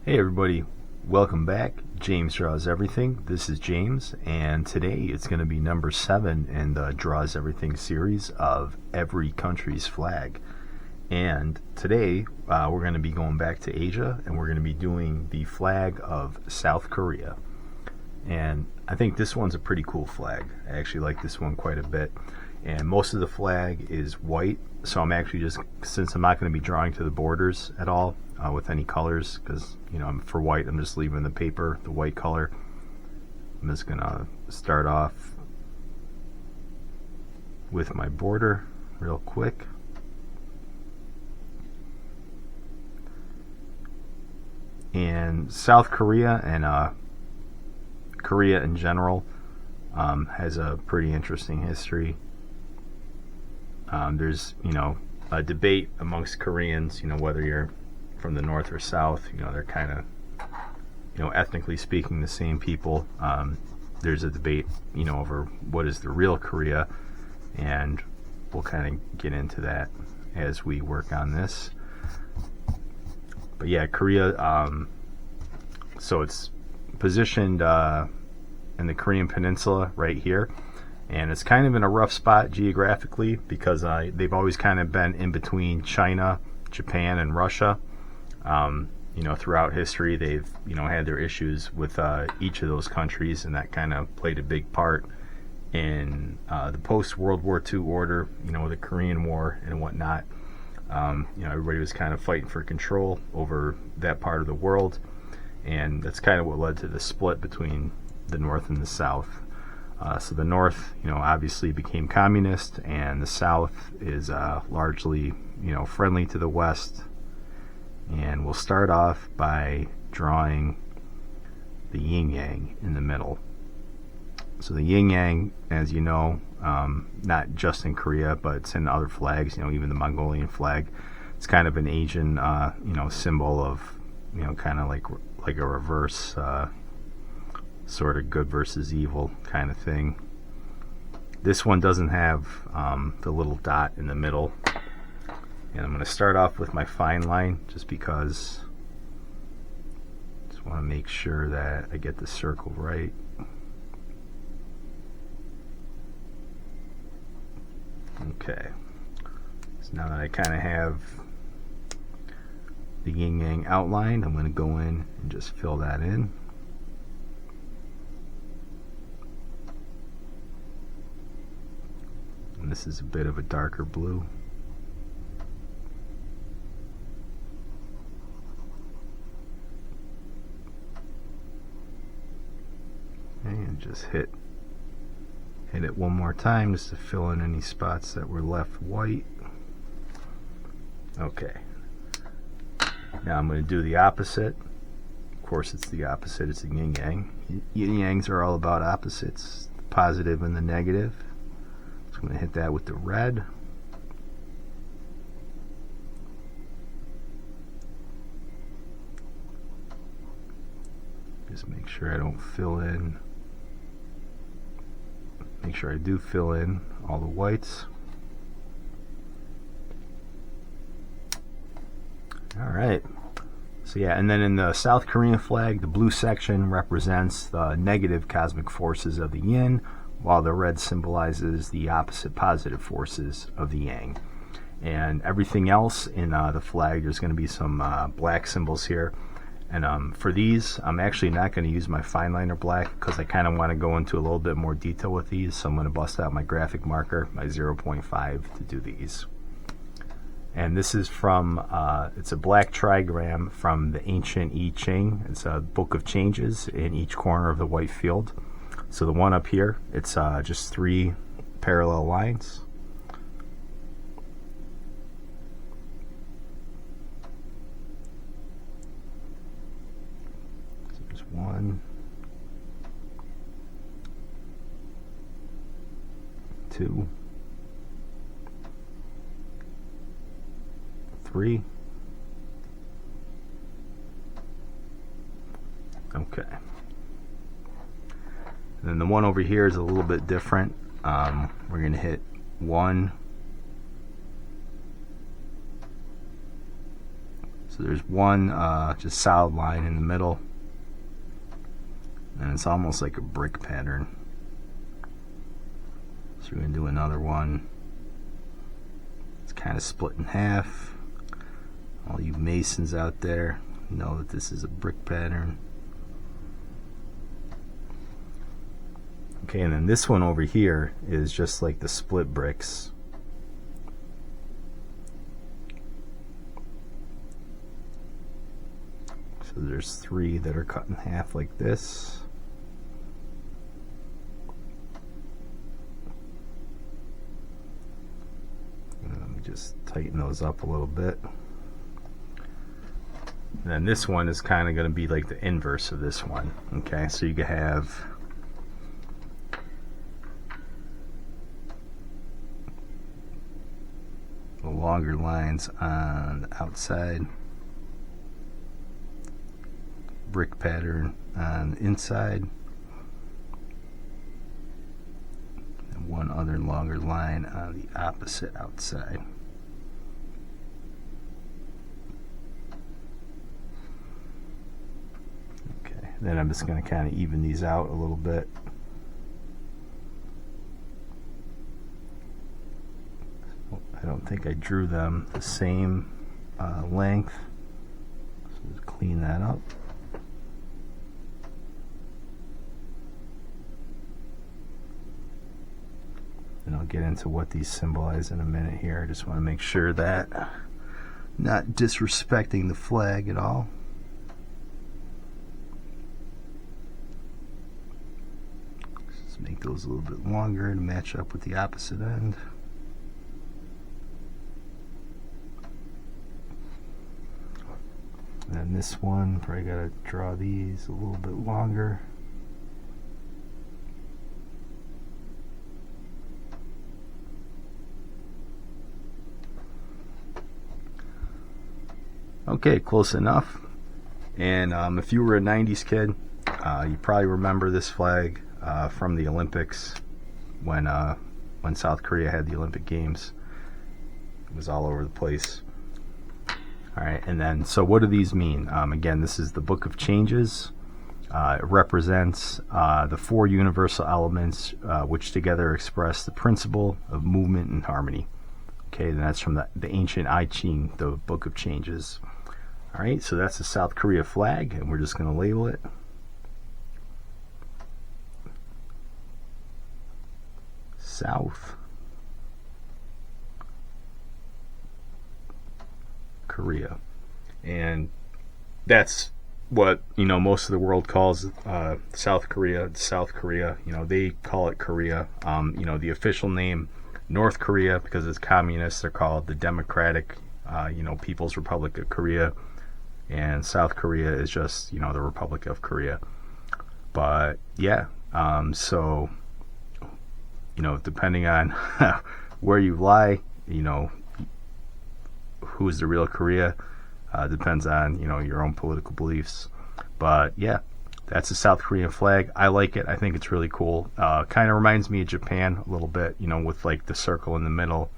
Hey everybody, welcome back. James Draws Everything. This is James, and today it's going to be number 7 in the Draws Everything series of every country's flag. And today we're going to be going back to Asia, and we're going to be doing the flag of South Korea. And I think this one's a pretty cool flag. I actually like this one quite a bit. And most of the flag is white, so I'm actually just, since I'm not going to be drawing to the borders at all with any colors, because for white I'm just leaving the paper the white color. I'm just going to start off with my border real quick. And South Korea and Korea in general has a pretty interesting history. There's a debate amongst Koreans, whether you're from the north or south. They're kind of ethnically speaking the same people. There's a debate over what is the real Korea, and we'll kind of get into that as we work on this. But yeah, Korea, so it's positioned in the Korean Peninsula right here, and it's kind of in a rough spot geographically because they've always kind of been in between China, Japan, and Russia. Throughout history, they've had their issues with each of those countries, and that kind of played a big part in the post-World War II order, the Korean War and whatnot. Everybody was kind of fighting for control over that part of the world, and that's kind of what led to the split between the North and the South. So the North, obviously became communist, and the South is largely, friendly to the West. And we'll start off by drawing the yin-yang in the middle. So the yin-yang, as you know, not just in Korea, but it's in other flags, even the Mongolian flag. It's kind of an Asian, symbol of, kind of like a reverse sort of good versus evil kind of thing. This one doesn't have the little dot in the middle. And I'm going to start off with my fine line just because I just want to make sure that I get the circle right. Okay, so now that I kind of have the yin-yang outlined, I'm going to go in and just fill that in. And this is a bit of a darker blue. And just hit it one more time just to fill in any spots that were left white. Okay. Now I'm going to do the opposite. Of course, it's the opposite. It's a yin-yang. Yin-yangs are all about opposites, the positive and the negative. So I'm going to hit that with the red. Just make sure I don't fill in. Make sure I do fill in all the whites. Alright. So yeah, and then in the South Korean flag, the blue section represents the negative cosmic forces of the yin, while the red symbolizes the opposite positive forces of the yang. And everything else in the flag, there's going to be some black symbols here. And for these, I'm actually not going to use my fine liner black because I kind of want to go into a little bit more detail with these. So I'm going to bust out my graphic marker, my 0.5, to do these. And this is from, it's a black trigram from the ancient I Ching. It's a book of changes in each corner of the white field. So the one up here, it's just 3 parallel lines. So there's 1, 2, 3. Okay. And then the one over here is a little bit different. We're going to hit 1, So there's one just solid line in the middle, and it's almost like a brick pattern. So we're going to do another one. It's kind of split in half. All you masons out there know that this is a brick pattern. Okay, and then this one over here is just like the split bricks. So there's 3 that are cut in half like this. And let me just tighten those up a little bit. And then this one is kind of going to be like the inverse of this one. Okay, so you can have the longer lines on the outside, brick pattern on the inside, and one other longer line on the opposite outside. Then I'm just going to kind of even these out a little bit. I don't think I drew them the same length, so just clean that up. And I'll get into what these symbolize in a minute here. I just want to make sure that I'm not disrespecting the flag at all. Make those a little bit longer to match up with the opposite end. And then this one, probably got to draw these a little bit longer. Okay, close enough. And if you were a 90s kid, you probably remember this flag from the Olympics when South Korea had the Olympic Games. It was all over the place. Alright, and then, so what do these mean? Again, this is the Book of Changes. It represents the 4 universal elements which together express the principle of movement and harmony. Okay, and that's from the ancient I Ching, the Book of Changes. Alright, so that's the South Korea flag, and we're just going to label it. South Korea, and that's what most of the world calls South Korea. South Korea, they call it Korea. The official name North Korea, because it's communist, they're called the Democratic People's Republic of Korea, and South Korea is just the Republic of Korea. But yeah, so depending on where you lie, who's the real Korea, depends on your own political beliefs. But yeah, that's the South Korean flag. I like it. I think it's really cool. Kind of reminds me of Japan a little bit, with like the circle in the middle,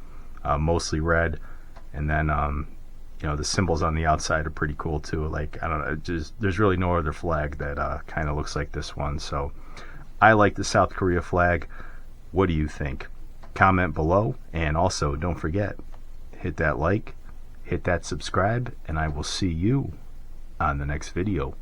mostly red, and then the symbols on the outside are pretty cool too. Like, I don't know, there's really no other flag that kind of looks like this one. So I like the South Korea flag. What do you think? Comment below, and also don't forget, hit that like, hit that subscribe, and I will see you on the next video.